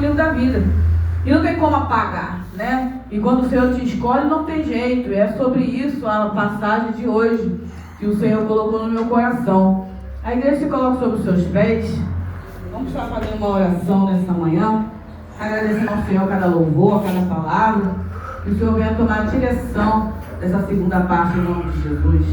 livro da vida. E não tem como apagar, né? E quando o Senhor te escolhe, não tem jeito. É sobre isso a passagem de hoje que o Senhor colocou no meu coração. A igreja se coloca sobre os seus pés. Vamos só fazer uma oração nessa manhã, agradecendo ao Senhor cada louvor, cada palavra. Que o Senhor venha tomar a direção dessa segunda parte, em nome de Jesus.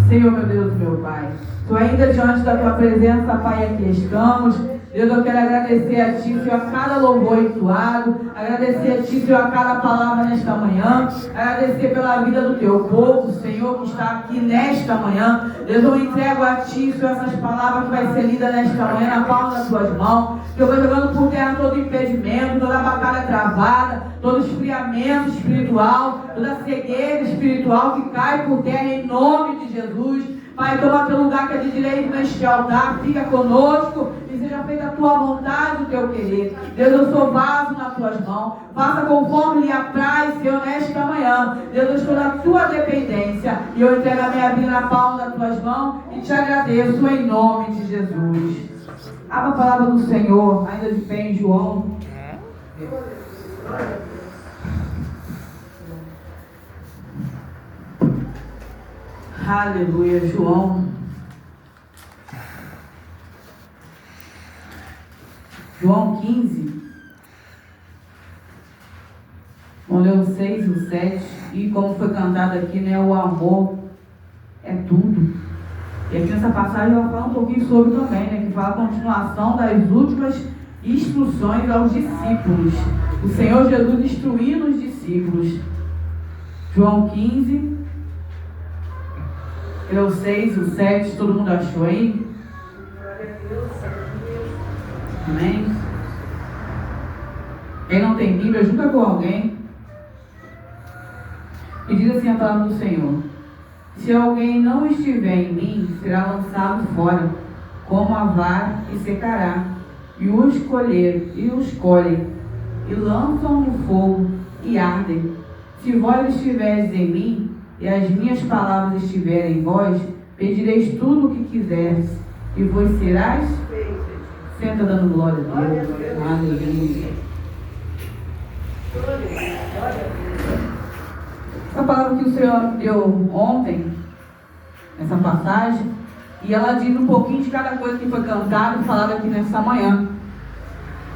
Senhor, meu Deus, meu Pai, Senhor, ainda diante da Tua presença, Pai, aqui estamos. Deus, eu quero agradecer a Ti, Senhor, a cada louvor entoado, agradecer a Ti, Senhor, a cada palavra nesta manhã, agradecer pela vida do Teu povo, Senhor, que está aqui nesta manhã. Deus, eu entrego a Ti, Senhor, essas palavras que vai ser lida nesta manhã na palma das Tuas mãos. Eu vou jogando por terra todo impedimento, toda batalha travada, todo esfriamento espiritual, toda cegueira espiritual que cai por terra em nome de Jesus. Pai, toma teu lugar que é de direito neste altar, fica conosco e seja feita a tua vontade, o teu querer. Deus, eu sou vaso nas tuas mãos, faça conforme lhe apraz, Senhor, nesta manhã. Deus, eu estou na tua dependência e eu entrego a minha vida na palma das tuas mãos e te agradeço em nome de Jesus. Abra a palavra do Senhor, ainda de pé em João. Aleluia, João 15. Vamos ler o 6 e o 7. E como foi cantado aqui, né? O amor é tudo. E aqui nessa passagem ela fala um pouquinho sobre também, né? Que fala a continuação das últimas instruções aos discípulos. O Senhor Jesus instruindo os discípulos. João 15. O 6, o 7, todo mundo achou aí? Amém? Quem não tem Bíblia, junta com alguém. E diz assim a palavra do Senhor: se alguém não estiver em mim, será lançado fora, como a vara, e secará. E os colhem, e lançam no fogo, e ardem. Se vós estiveres em mim, e as minhas palavras estiverem em vós, pedireis tudo o que quiseres, e vos serás feito. Senta dando glória a Deus. Aleluia. Essa palavra que o Senhor deu ontem, essa passagem, e ela diz um pouquinho de cada coisa que foi cantada e falada aqui nessa manhã.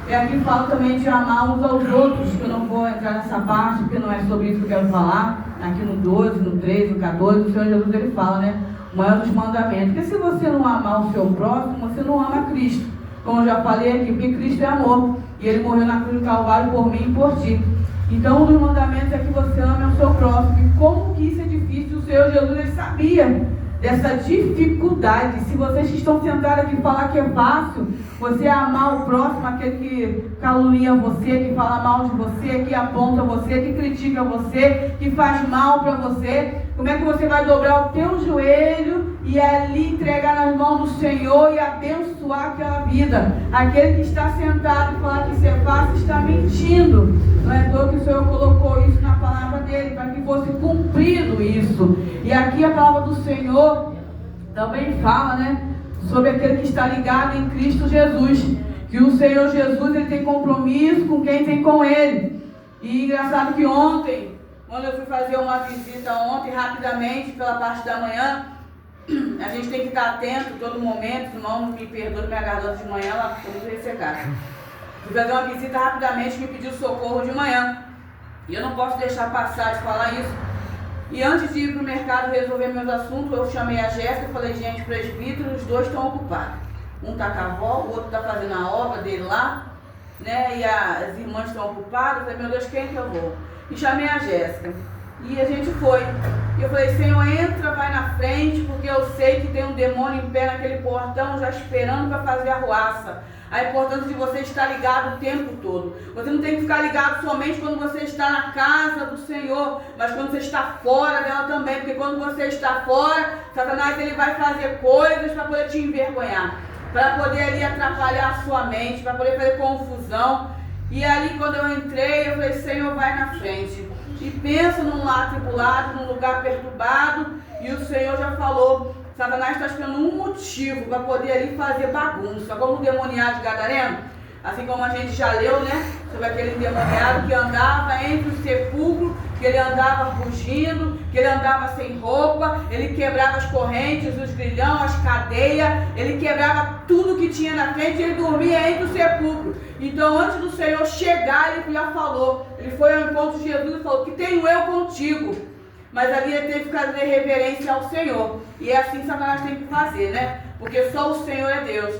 E aqui fala também de amar uns aos outros, que eu não vou entrar nessa parte, porque não é sobre isso que eu quero falar. Aqui no 12, no 13, no 14, o Senhor Jesus ele fala, né? O maior dos mandamentos. Porque se você não amar o seu próximo, você não ama Cristo. Como eu já falei aqui, porque Cristo é amor. E Ele morreu na cruz do Calvário por mim e por ti. Então, um dos mandamentos é que você ame o seu próximo. E como que isso é difícil, o Senhor Jesus ele sabia dessa dificuldade. Se vocês que estão sentados aqui falar que é fácil, você amar o próximo, aquele que calunia você, que fala mal de você, que aponta você, que critica você, que faz mal para você, como é que você vai dobrar o teu joelho e ali entregar nas mãos do Senhor e abençoar aquela vida? Aquele que está sentado e falar que isso é fácil está mentindo. Não é dor que o Senhor colocou isso na palavra dele, para que fosse cumprido isso. E aqui a palavra do Senhor também fala, né, sobre aquele que está ligado em Cristo Jesus, que o Senhor Jesus ele tem compromisso com quem tem com ele. E engraçado que ontem, quando eu fui fazer uma visita ontem, rapidamente, pela parte da manhã, a gente tem que estar atento todo momento, senão me perdoe minha garganta de manhã, ela ficou muito ressecada. Fui fazer uma visita rapidamente, me pediu socorro de manhã. E eu não posso deixar passar de falar isso. E antes de ir para o mercado resolver meus assuntos, eu chamei a Jéssica e falei, gente, presbítero, os dois estão ocupados. Um está com a avó, o outro está fazendo a obra dele lá, né? E as irmãs estão ocupadas. Eu falei, meu Deus, quem que eu vou? E chamei a Jéssica. E a gente foi. E eu falei, Senhor, entra, vai na frente, porque eu sei que tem um demônio em pé naquele portão, já esperando para fazer a ruaça. A importância de você estar ligado o tempo todo. Você não tem que ficar ligado somente quando você está na casa do Senhor, mas quando você está fora dela também. Porque quando você está fora, Satanás ele vai fazer coisas para poder te envergonhar, para poder ali atrapalhar a sua mente, para poder fazer confusão. E ali quando eu entrei, eu falei, Senhor, vai na frente. E pensa num lar tribulado, num lugar perturbado, e o Senhor já falou, Satanás está esperando um motivo para poder ali fazer bagunça, como o demoniado de Gadareno. Assim como a gente já leu, né? Sobre aquele endemoniado que andava entre o sepulcro, que ele andava rugindo, que ele andava sem roupa, ele quebrava as correntes, os grilhão, as cadeias, ele quebrava tudo que tinha na frente e ele dormia entre o sepulcro. Então, antes do Senhor chegar, ele já falou, ele foi ao encontro de Jesus e falou: que tenho eu contigo. Mas ali ele teve que fazer reverência ao Senhor. E é assim que Satanás tem que fazer, né? Porque só o Senhor é Deus.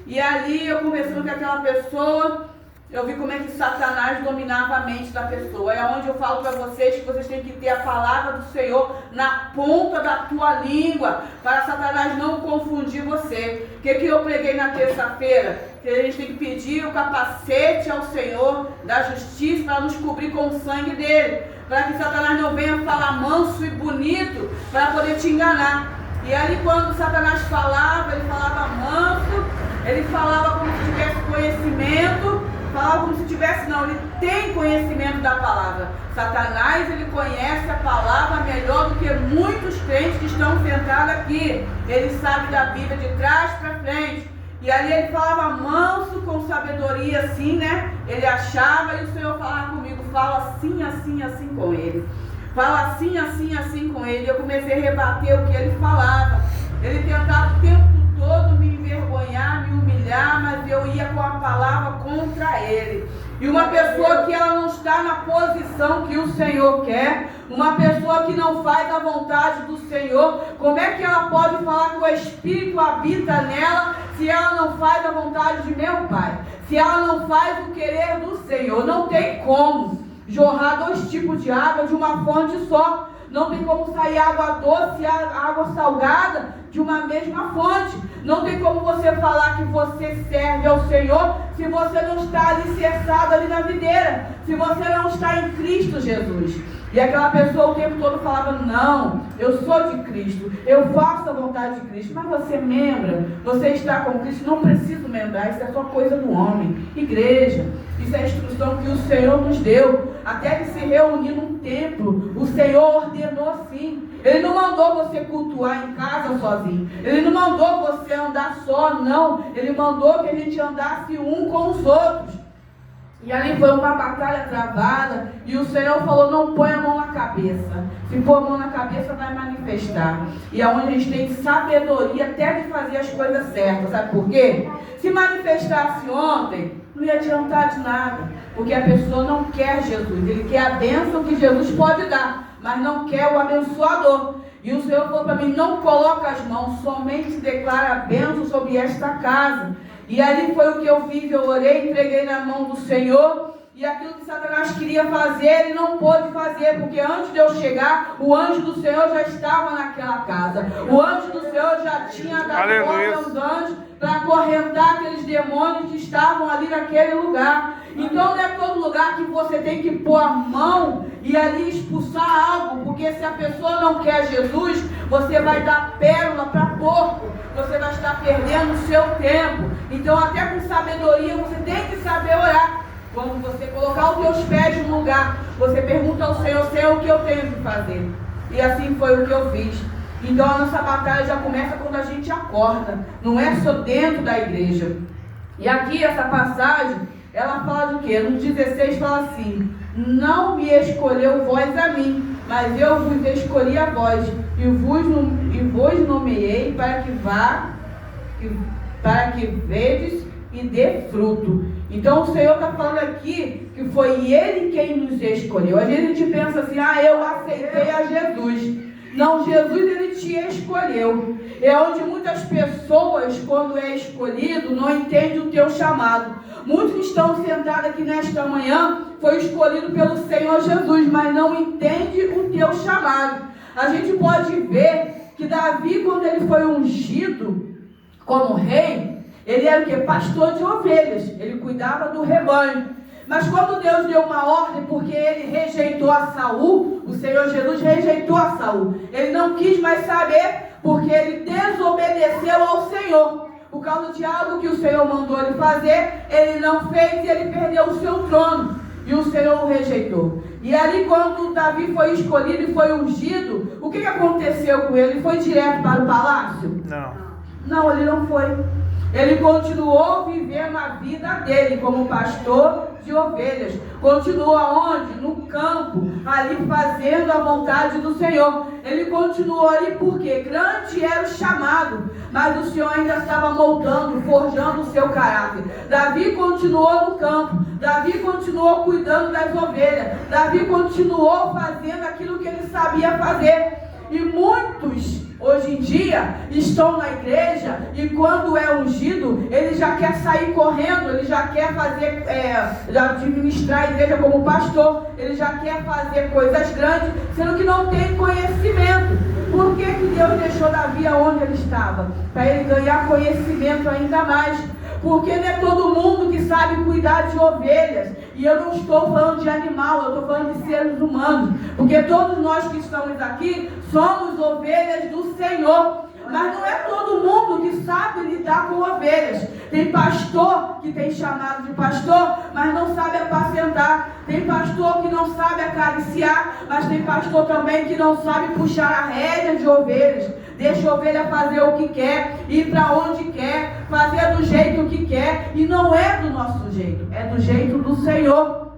E ali eu conversando com aquela pessoa, eu vi como é que Satanás dominava a mente da pessoa. É onde eu falo para vocês que vocês têm que ter a palavra do Senhor na ponta da tua língua, para Satanás não confundir você. O que eu preguei na terça-feira? Que a gente tem que pedir o capacete ao Senhor da justiça para nos cobrir com o sangue dele, para que Satanás não venha falar manso e bonito para poder te enganar. E ali quando Satanás falava, ele falava manso, ele falava como se tivesse conhecimento, falava como se tivesse, não, ele tem conhecimento da palavra. Satanás, ele conhece a palavra melhor do que muitos crentes que estão sentados aqui. Ele sabe da Bíblia de trás para frente. E ali ele falava manso, com sabedoria assim, né? Ele achava e o Senhor falava comigo: fala assim, assim, assim com ele. Fala assim, assim, assim com ele. Eu comecei a rebater o que ele falava. Ele tentava o tempo todo me envergonhar, me humilhar, mas eu ia com a palavra contra ele. E uma pessoa que ela não está na posição que o Senhor quer, uma pessoa que não faz a vontade do Senhor, como é que ela pode falar que o Espírito habita nela se ela não faz a vontade de meu Pai? Se ela não faz o querer do Senhor? Não tem como jorrar dois tipos de água de uma fonte só. Não tem como sair água doce e água salgada de uma mesma fonte. Não tem como você falar que você serve ao Senhor se você não está alicerçado ali na videira, se você não está em Cristo Jesus. E aquela pessoa o tempo todo falava: não, eu sou de Cristo, eu faço a vontade de Cristo. Mas você membra, você está com Cristo, não preciso membrar, isso é só coisa do homem. Igreja, isso é a instrução que o Senhor nos deu. Até de se reunir num templo, o Senhor ordenou assim. Ele não mandou você cultuar em casa sozinho. Ele não mandou você andar só, não. Ele mandou que a gente andasse um com os outros. E ali foi uma batalha travada. E o Senhor falou: não põe a mão na cabeça. Se pôr a mão na cabeça, vai manifestar. E é onde a gente tem sabedoria até de fazer as coisas certas. Sabe por quê? Se manifestasse ontem, não ia adiantar de nada. Porque a pessoa não quer Jesus. Ele quer a bênção que Jesus pode dar, mas não quer o abençoador. E o Senhor falou para mim: não coloca as mãos, somente declara a bênção sobre esta casa. E ali foi o que eu fiz. Eu orei, entreguei na mão do Senhor. E aquilo que Satanás queria fazer, ele não pôde fazer, porque antes de eu chegar, o anjo do Senhor já estava naquela casa. O anjo do Senhor já tinha dado ordem aos anjos para acorrentar aqueles demônios que estavam ali naquele lugar. Então não é todo lugar que você tem que pôr a mão e ali expulsar algo, porque se a pessoa não quer Jesus, você vai dar pérola para porco, você vai estar perdendo o seu tempo. Então até com sabedoria você tem que saber orar. Quando você colocar os teus pés no lugar, você pergunta ao Senhor: Senhor, o que eu tenho que fazer? E assim foi o que eu fiz. Então a nossa batalha já começa quando a gente acorda, não é só dentro da igreja. E aqui essa passagem, ela fala de quê? No 16 fala assim: não me escolheu vós a mim, mas eu vos escolhi a vós, e vos nomeei para que vedes e dê fruto. Então o Senhor está falando aqui que foi Ele quem nos escolheu. Às vezes a gente pensa assim: eu aceitei a Jesus. Não, Jesus ele te escolheu. É onde muitas pessoas, quando é escolhido, não entendem o teu chamado. Muitos que estão sentados aqui nesta manhã foi escolhido pelo Senhor Jesus, mas não entende o teu chamado. A gente pode ver que Davi, quando ele foi ungido como rei, ele era o quê? Pastor de ovelhas. Ele cuidava do rebanho. Mas quando Deus deu uma ordem, porque ele rejeitou a Saul, o Senhor Jesus rejeitou a Saul. Ele não quis mais saber, porque ele desobedeceu ao Senhor. Por causa de algo que o Senhor mandou ele fazer, ele não fez e ele perdeu o seu trono. E o Senhor o rejeitou. E ali quando Davi foi escolhido e foi ungido, o que aconteceu com ele? Ele foi direto para o palácio? Não. Não, ele não foi. Ele continuou vivendo a vida dele como pastor de ovelhas. Continuou aonde? No campo, ali fazendo a vontade do Senhor. Ele continuou ali porque grande era o chamado, mas o Senhor ainda estava moldando, forjando o seu caráter. Davi continuou no campo, Davi continuou cuidando das ovelhas, Davi continuou fazendo aquilo que ele sabia fazer. E muitos hoje em dia estão na igreja e quando é ungido, ele já quer sair correndo, ele já quer fazer, administrar a igreja como pastor, ele já quer fazer coisas grandes, sendo que não tem conhecimento. Por que Deus deixou Davi onde ele estava? Para ele ganhar conhecimento ainda mais. Porque não é todo mundo que sabe cuidar de ovelhas. E eu não estou falando de animal, eu estou falando de seres humanos. Porque todos nós que estamos aqui somos ovelhas do Senhor. Mas não é todo mundo que sabe lidar com ovelhas. Tem pastor que tem chamado de pastor, mas não sabe apacentar. Tem pastor que não sabe acariciar, mas tem pastor também que não sabe puxar a rédea de ovelhas. Deixa a ovelha fazer o que quer, ir para onde quer, fazer do jeito que quer. E não é do nosso jeito, é do jeito do Senhor.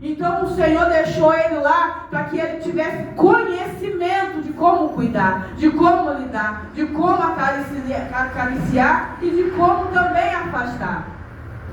Então o Senhor deixou ele lá para que ele tivesse conhecimento de como cuidar, de como lidar, de como acariciar e de como também afastar.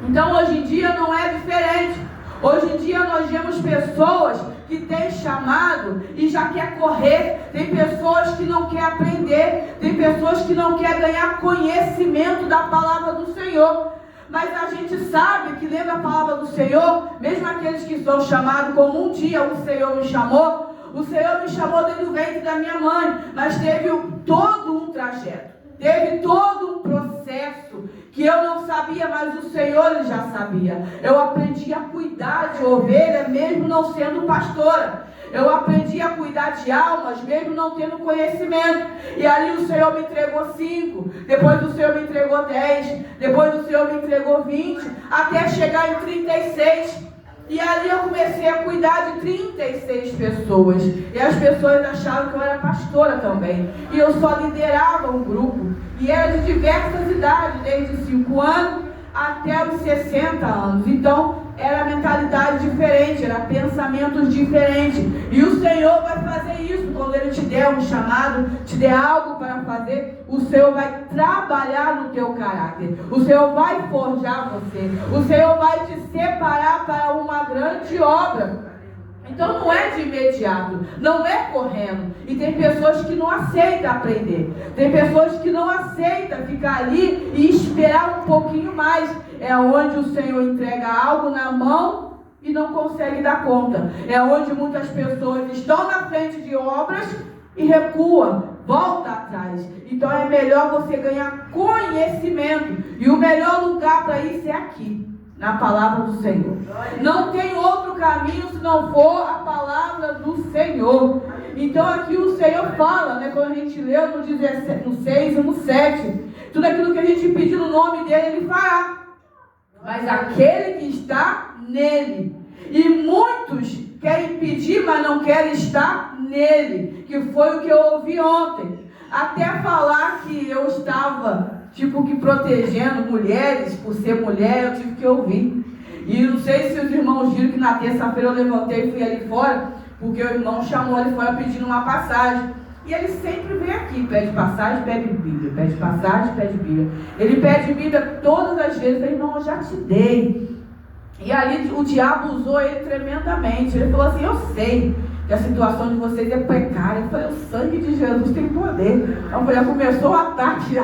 Então hoje em dia não é diferente. Hoje em dia nós vemos pessoas que têm chamado e já quer correr. Tem pessoas que não querem aprender. Tem pessoas que não querem ganhar conhecimento da palavra do Senhor. Mas a gente sabe que lendo a palavra do Senhor, mesmo aqueles que são chamados como um dia o Senhor me chamou desde o ventre da minha mãe, mas teve todo um trajeto, teve todo um processo que eu não sabia, mas o Senhor ele já sabia. Eu aprendi a cuidar de ovelha mesmo não sendo pastora. Eu aprendi a cuidar de almas, mesmo não tendo conhecimento. E ali o Senhor me entregou 5, depois o Senhor me entregou 10, depois o Senhor me entregou 20, até chegar em 36. E ali eu comecei a cuidar de 36 pessoas. E as pessoas achavam que eu era pastora também. E eu só liderava um grupo. E era de diversas idades, desde 5 anos até os 60 anos. Então, era mentalidade diferente, era pensamentos diferentes. E o Senhor vai fazer isso quando Ele te der um chamado, te der algo para fazer. O Senhor vai trabalhar no teu caráter. O Senhor vai forjar você. O Senhor vai te separar para uma grande obra. Então não é de imediato, não é correndo. E tem pessoas que não aceitam aprender. Tem pessoas que não aceitam ficar ali e esperar um pouquinho mais. É onde o Senhor entrega algo na mão e não consegue dar conta. É onde muitas pessoas estão na frente de obras e recuam, volta atrás. Então é melhor você ganhar conhecimento. E o melhor lugar para isso é aqui, na palavra do Senhor. Não tem outro caminho se não for a palavra do Senhor. Então aqui o Senhor fala, né, quando a gente leu no 17, no 6 e no 7, tudo aquilo que a gente pediu no nome dele, ele fará. Mas aquele que está nele. E muitos querem pedir, mas não querem estar nele. Que foi o que eu ouvi ontem. Até falar que eu estava tipo que protegendo mulheres por ser mulher, eu tive que ouvir. E não sei se os irmãos viram que na terça-feira eu levantei e fui ali fora, porque o irmão chamou ele fora pedindo uma passagem. E ele sempre vem aqui, pede passagem, pede Bíblia, pede passagem, pede Bíblia. Ele pede Bíblia todas as vezes, eu falei, irmão, eu já te dei. E ali o diabo usou ele tremendamente. Ele falou assim, eu sei que a situação de vocês é precária. Eu falei, o sangue de Jesus tem poder. Então já começou o ataque,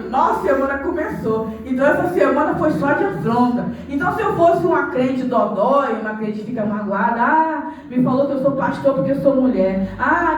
nossa semana começou. Então essa semana foi só de afronta. Então se eu fosse uma crente dodói, uma crente que fica magoada, me falou que eu sou pastor porque eu sou mulher.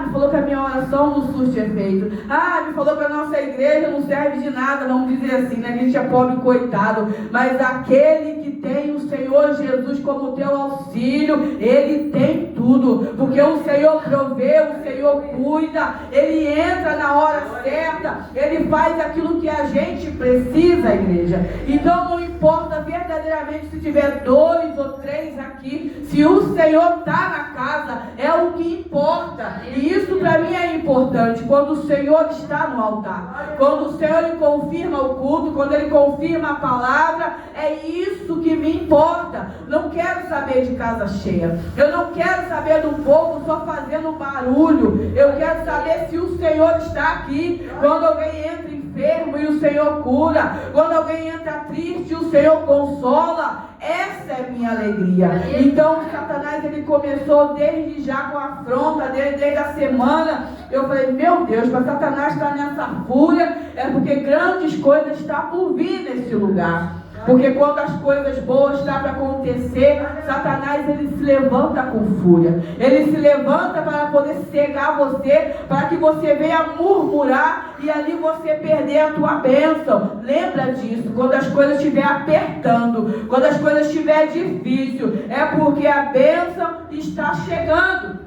Me falou que a minha oração não surte efeito. Me falou que a nossa igreja não serve de nada, vamos dizer assim, né? A gente é pobre coitado. Mas aquele que tem o Senhor Jesus como teu auxílio, ele tem tudo. Porque o Senhor provê, o Senhor cuida, ele entra na hora certa, ele faz aquilo que a gente precisa, igreja. Então não importa verdadeiramente se tiver 2 ou 3 aqui, se o Senhor está na casa, é o que importa. E isso para mim é importante. Quando o Senhor está no altar, quando o Senhor ele confirma o culto, quando Ele confirma a palavra, é isso que me importa. Não quero saber de casa cheia. Eu não quero saber do povo só fazendo barulho. Eu quero saber se o Senhor está aqui. Quando alguém entra enfermo e o Senhor cura, quando alguém entra triste e o Senhor consola, essa é a minha alegria. Então Satanás ele começou desde já com a afronta, desde a semana. Eu falei, meu Deus, para Satanás estar nessa fúria, é porque grandes coisas estão por vir nesse lugar. Porque quando as coisas boas estão para acontecer, Satanás ele se levanta com fúria. Ele se levanta para poder cegar você, para que você venha murmurar e ali você perder a tua bênção. Lembra disso, quando as coisas estiverem apertando, quando as coisas estiverem difíceis, é porque a bênção está chegando.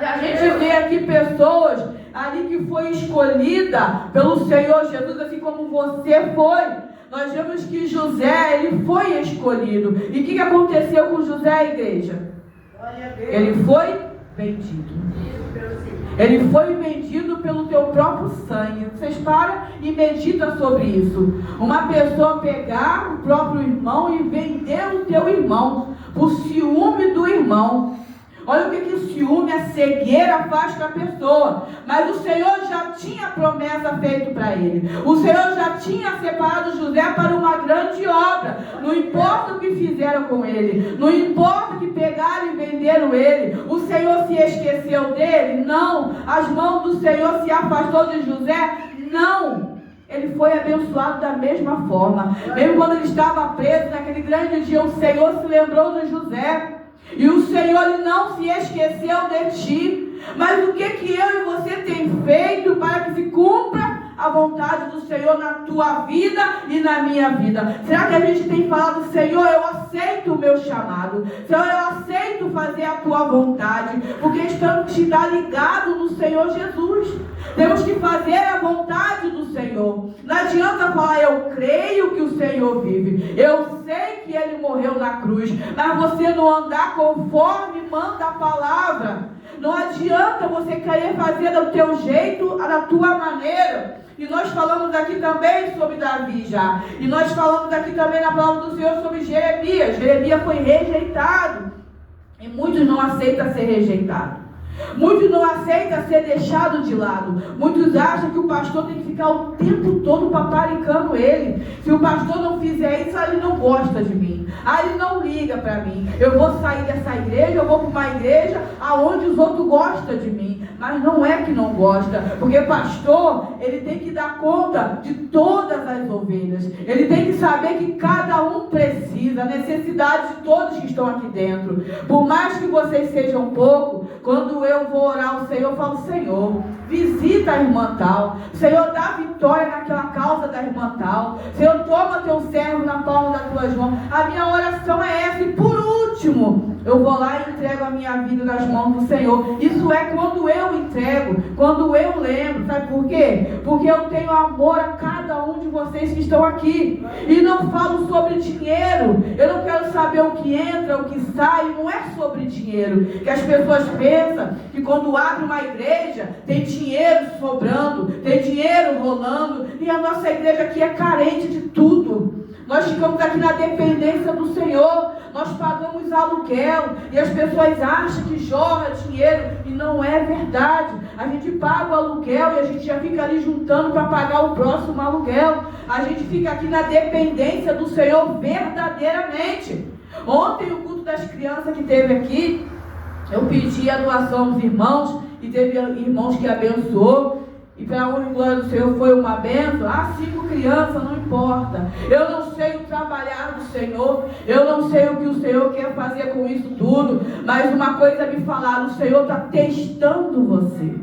E a gente vê aqui pessoas ali que foi escolhida pelo Senhor Jesus, assim como você foi. Nós vemos que José, ele foi escolhido. E o que aconteceu com José, igreja? Ele foi vendido. Ele foi vendido pelo teu próprio sangue. Vocês param e meditam sobre isso. Uma pessoa pegar o próprio irmão e vender o teu irmão por ciúme do irmão. Olha o que o ciúme, a cegueira faz com a pessoa. Mas o Senhor já tinha promessa feita para ele. O Senhor já tinha separado José para uma grande obra. Não importa o que fizeram com ele. Não importa que pegaram e venderam ele. O Senhor se esqueceu dele? Não. As mãos do Senhor se afastou de José? Não. Ele foi abençoado da mesma forma. Mesmo quando ele estava preso, naquele grande dia, o Senhor se lembrou de José. E o Senhor ele não se esqueceu de ti. Mas o que eu e você tem feito para que se cumpra a vontade do Senhor na tua vida e na minha vida? Será que a gente tem falado, Senhor, eu aceito o meu chamado, Senhor, eu aceito fazer a tua vontade, porque estamos te dar ligado no Senhor Jesus. Temos que fazer a vontade do Senhor. Não adianta falar, eu creio que o Senhor vive, eu sei que Ele morreu na cruz, mas você não andar conforme manda a palavra. Não adianta você querer fazer do teu jeito, da tua maneira. E nós falamos aqui também sobre Davi já. E nós falamos aqui também na palavra do Senhor sobre Jeremias. Jeremias foi rejeitado. E muitos não aceitam ser rejeitados. Muitos não aceitam ser deixado de lado. Muitos acham que o pastor tem que ficar o tempo todo paparicando ele. Se o pastor não fizer isso, ele não gosta de mim. Ele não liga para mim. Eu vou sair dessa igreja, eu vou para uma igreja aonde os outros gostam de mim. Mas não é que não gosta, porque pastor, ele tem que dar conta de todas as ovelhas. Ele tem que saber que cada um precisa, a necessidade de todos que estão aqui dentro. Por mais que vocês sejam pouco, quando eu vou orar ao Senhor, eu falo, Senhor, visita a irmã tal. Senhor, dá vitória naquela causa da irmã tal. Senhor, toma teu servo na palma das tuas mãos. A minha oração é essa. E por último, eu vou lá e entrego a minha vida nas mãos do Senhor. Isso é quando eu entrego, quando eu lembro. Sabe por quê? Porque eu tenho amor a cada um de vocês que estão aqui. E não falo sobre dinheiro. Eu não quero saber o que entra, o que sai. Não é sobre dinheiro. Que as pessoas pensam que quando abre uma igreja, tem dinheiro sobrando, tem dinheiro rolando. E a nossa igreja aqui é carente de tudo. Nós ficamos aqui na dependência do Senhor. Nós pagamos aluguel e as pessoas acham que jorra dinheiro e não é verdade. A gente paga o aluguel e a gente já fica ali juntando para pagar o próximo aluguel. A gente fica aqui na dependência do Senhor verdadeiramente. Ontem o culto das crianças que teve aqui, eu pedi a doação dos irmãos e teve irmãos que abençoou. E para a honra e glória do Senhor foi uma bênção. 5 crianças, não importa. Eu não sei o trabalhar do Senhor. Eu não sei o que o Senhor quer fazer com isso tudo. Mas uma coisa me falaram, o Senhor está testando você.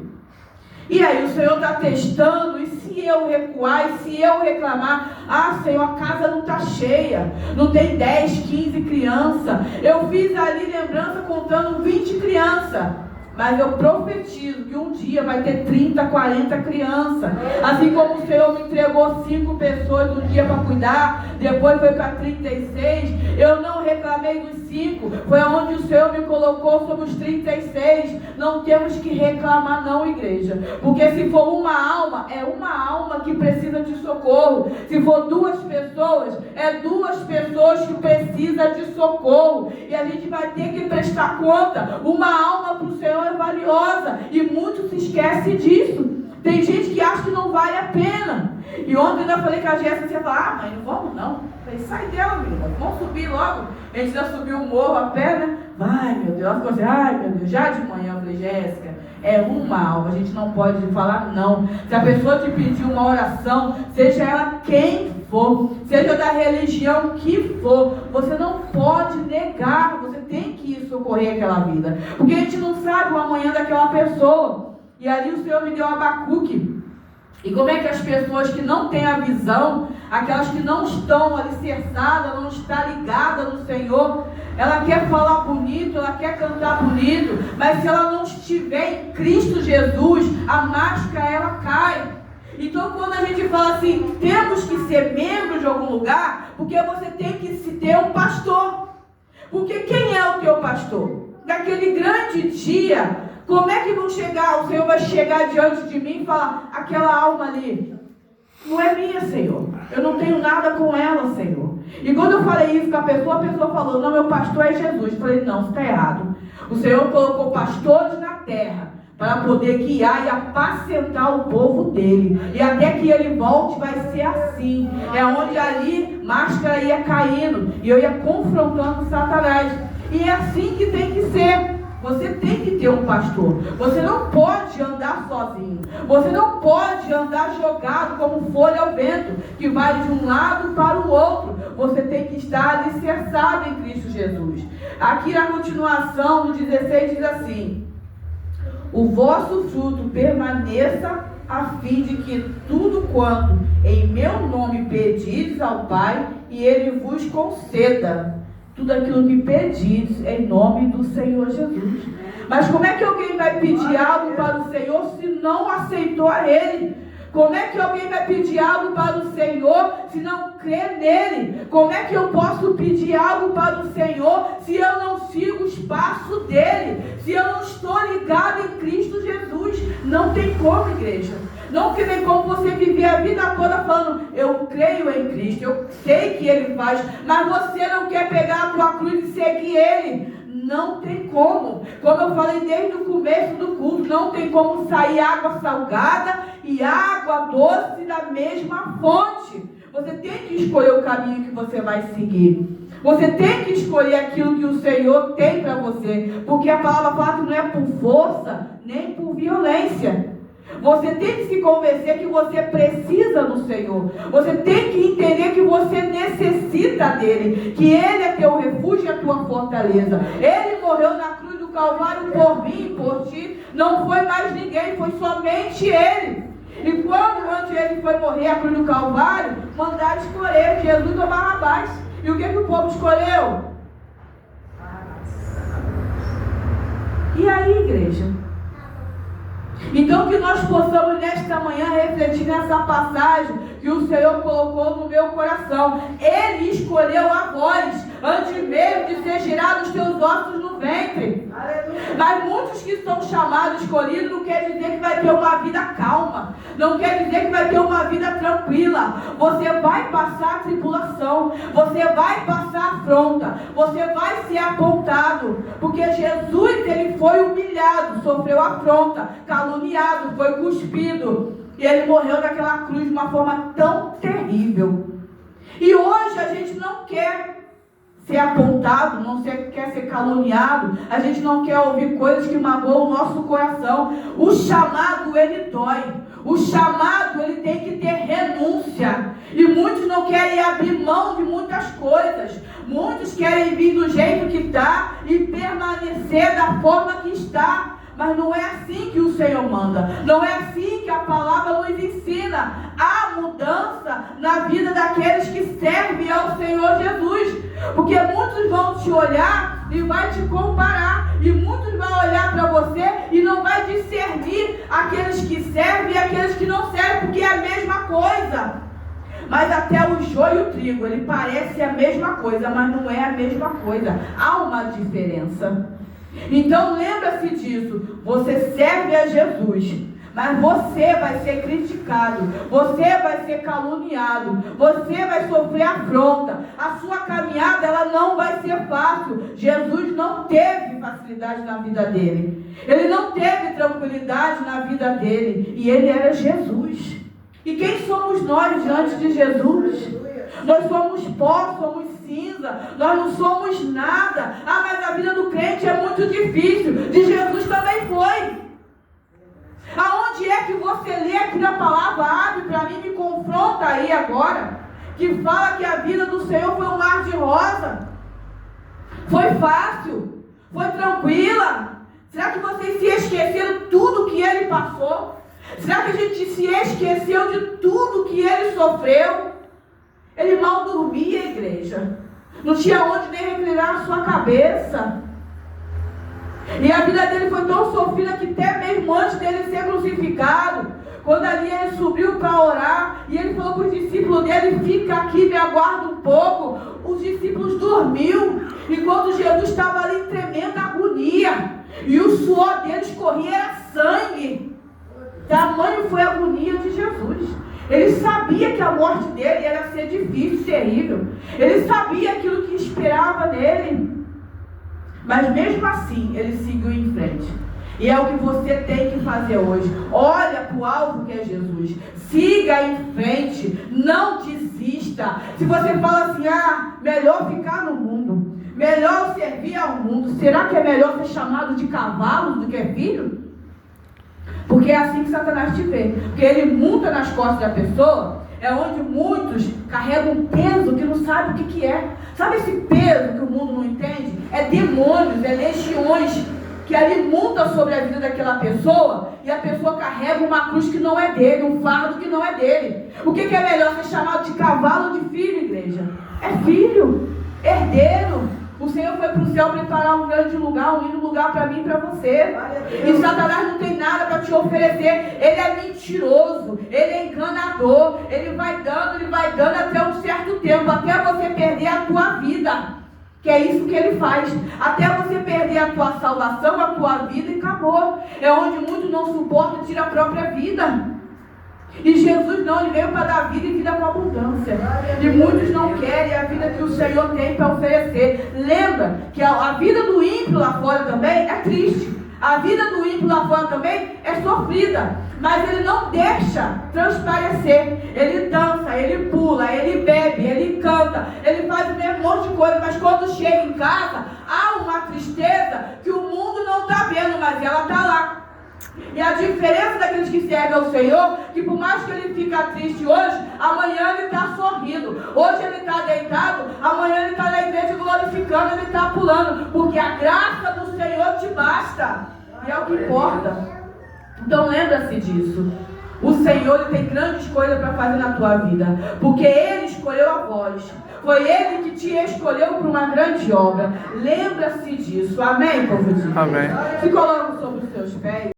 E aí o Senhor está testando. E se eu recuar, e se eu reclamar, Senhor, a casa não está cheia. Não tem 10, 15 crianças. Eu fiz ali lembrança contando 20 crianças. Mas eu profetizo que um dia vai ter 30, 40 crianças. Assim como o Senhor me entregou 5 pessoas um dia para cuidar, depois foi para 36. Eu não reclamei dos 5. Foi onde o Senhor me colocou sobre os 36. Não temos que reclamar não, igreja. Porque se for uma alma, é uma alma que precisa de socorro. Se for 2 pessoas, é 2 pessoas que precisam de socorro. E a gente vai ter que prestar conta. Uma alma para o Senhor é valiosa. E muitos se esquecem disso. Tem gente que acha que não vale a pena. E ontem eu falei com a Jéssica, você fala, mãe, não vamos não. Eu falei, sai dela, menina, vamos subir logo. A gente já subiu o morro a pé, né? Ai, meu Deus, ela ficou assim, ai, meu Deus, já de manhã. Eu falei, Jéssica, é uma alma, a gente não pode falar não. Se a pessoa te pedir uma oração, seja ela quem for, seja da religião que for, você não pode negar, você tem que ir socorrer aquela vida. Porque a gente não sabe o amanhã daquela pessoa. E ali o Senhor me deu Abacuque. E como é que as pessoas que não têm a visão, aquelas que não estão alicerçadas, não estão ligadas no Senhor, ela quer falar bonito, ela quer cantar bonito, mas se ela não estiver em Cristo Jesus, a máscara ela cai. Então quando a gente fala assim, temos que ser membros de algum lugar, porque você tem que se ter um pastor. Porque quem é o teu pastor? Naquele grande dia, como é que vão chegar? O Senhor vai chegar diante de mim e falar, aquela alma ali, não é minha, Senhor. Eu não tenho nada com ela, Senhor. E quando eu falei isso com a pessoa falou, não, meu pastor é Jesus. Eu falei, não, você está errado. O Senhor colocou pastores na terra para poder guiar e apacentar o povo dele. E até que ele volte vai ser assim. É onde ali máscara ia caindo e eu ia confrontando Satanás. E é assim que tem que ser. Você tem que ter um pastor. Você não pode andar sozinho. Você não pode andar jogado como folha ao vento, que vai de um lado para o outro. Você tem que estar alicerçado em Cristo Jesus. Aqui na continuação, no 16, diz assim: o vosso fruto permaneça, a fim de que tudo quanto em meu nome pedires ao Pai, e Ele vos conceda. Tudo aquilo que pedis em nome do Senhor Jesus. Mas como é que alguém vai pedir algo para o Senhor se não aceitou a Ele? Como é que alguém vai pedir algo para o Senhor se não crê nele? Como é que eu posso pedir algo para o Senhor se eu não sigo os passos dele? Se eu não estou ligado em Cristo Jesus? Não tem como, igreja. Não tem como você viver a vida toda falando, eu creio em Cristo, eu sei que Ele faz, mas você não quer pegar a tua cruz e seguir Ele. Não tem como. Como eu falei desde o começo do culto, não tem como sair água salgada e água doce da mesma fonte. Você tem que escolher o caminho que você vai seguir. Você tem que escolher aquilo que o Senhor tem para você. Porque a palavra fala que não é por força, nem por violência. Você tem que se convencer que você precisa do Senhor. Você tem que entender que você necessita dele. Que Ele é teu refúgio e a tua fortaleza. Ele morreu na cruz do Calvário por mim e por ti. Não foi mais ninguém, foi somente Ele. E quando antes Ele foi morrer a cruz do Calvário, mandaram escolher Jesus ou Barrabás. E o que o povo escolheu? E aí, igreja? Então que nós possamos nesta manhã refletir nessa passagem que o Senhor colocou no meu coração. Ele escolheu a vós antes mesmo de ser gerado os teus ossos no ventre. Aleluia. Mas muitos que são chamados, escolhidos, não quer dizer que vai ter uma vida calma. Não quer dizer que vai ter uma vida tranquila. Você vai passar a tribulação. Você vai passar afronta. Você vai ser apontado. Porque Jesus, Ele foi humilhado, sofreu afronta, caluniado, foi cuspido. E Ele morreu naquela cruz de uma forma tão terrível. E hoje a gente não quer ser apontado, quer ser caluniado. A gente não quer ouvir coisas que magoam o nosso coração. O chamado, ele dói. O chamado, ele tem que ter renúncia. E muitos não querem abrir mão de muitas coisas. Muitos querem vir do jeito que está e permanecer da forma que está. Mas não é assim que o Senhor manda. Não é assim que a palavra nos ensina. Há mudança na vida daqueles que servem ao Senhor Jesus. Porque muitos vão te olhar e vai te comparar. E muitos vão olhar para você e não vai discernir aqueles que servem e aqueles que não servem, porque é a mesma coisa. Mas até o joio e o trigo, ele parece a mesma coisa, mas não é a mesma coisa. Há uma diferença. Então lembra-se disso. Você serve a Jesus, mas você vai ser criticado, você vai ser caluniado, você vai sofrer afronta. A sua caminhada, ela não vai ser fácil. Jesus não teve facilidade na vida dele. Ele não teve tranquilidade na vida dele. E ele era Jesus. E quem somos nós diante de Jesus? Nós somos pó, somos cinza, nós não somos nada. Ah, mas a vida do crente é muito difícil. De Jesus também foi. Aonde é que você lê aqui na palavra? Abre para mim, me confronta aí agora. Que fala que a vida do Senhor foi um mar de rosa. Foi fácil, foi tranquila. Será que vocês se esqueceram tudo que ele passou? Será que a gente se esqueceu de tudo que ele sofreu? Ele mal dormia, igreja. Não tinha onde nem reclinar a sua cabeça. E a vida dele foi tão sofrida que até mesmo antes dele ser crucificado, quando ali ele subiu para orar, e ele falou para os discípulos dele: fica aqui, me aguarda um pouco. Os discípulos dormiu, enquanto Jesus estava ali em tremenda agonia. E o suor deles corria, era sangue. Tamanho foi a agonia de Jesus. Ele sabia que a morte dele ia ser difícil, terrível. Ele sabia aquilo que esperava nele. Mas mesmo assim, ele seguiu em frente. E é o que você tem que fazer hoje. Olha para o alvo que é Jesus. Siga em frente. Não desista. Se você fala assim: ah, melhor ficar no mundo, melhor servir ao mundo, será que é melhor ser chamado de cavalo do que filho? Porque é assim que Satanás te vê. Porque ele monta nas costas da pessoa. É onde muitos carregam um peso que não sabe o que é. Sabe esse peso que o mundo não entende? É demônios, é legiões que ali monta sobre a vida daquela pessoa. E a pessoa carrega uma cruz que não é dele, um fardo que não é dele. O que é melhor, ser chamado de cavalo ou de filho, igreja? É filho, herdeiro. O Senhor foi para o céu preparar um grande lugar, um lindo lugar para mim e para você. E Satanás não tem nada para te oferecer. Ele é mentiroso, ele é enganador. Ele vai dando até um certo tempo, até você perder a tua vida. Que é isso que ele faz. Até você perder a tua salvação, a tua vida, e acabou. É onde muitos não suportam e tiram a própria vida. E Jesus não, ele veio para dar vida e vida com abundância. E muitos não querem a vida que o Senhor tem para oferecer. Lembra que a vida do ímpio lá fora também é triste. A vida do ímpio lá fora também é sofrida. Mas ele não deixa transparecer. Ele dança, ele pula, ele bebe, ele canta, ele faz o mesmo monte de coisa. Mas quando chega em casa, há uma tristeza que o mundo não está vendo, mas ela está lá. E a diferença daqueles que servem ao Senhor, que por mais que ele fica triste hoje, amanhã ele está sorrindo. Hoje ele está deitado, amanhã ele está na igreja glorificando, ele está pulando. Porque a graça do Senhor te basta. E é o que importa. Então lembra-se disso. O Senhor, ele tem grandes coisas para fazer na tua vida. Porque Ele escolheu a voz. Foi Ele que te escolheu para uma grande obra. Lembra-se disso. Amém, povo de Deus? Amém. Se coloca sobre os seus pés.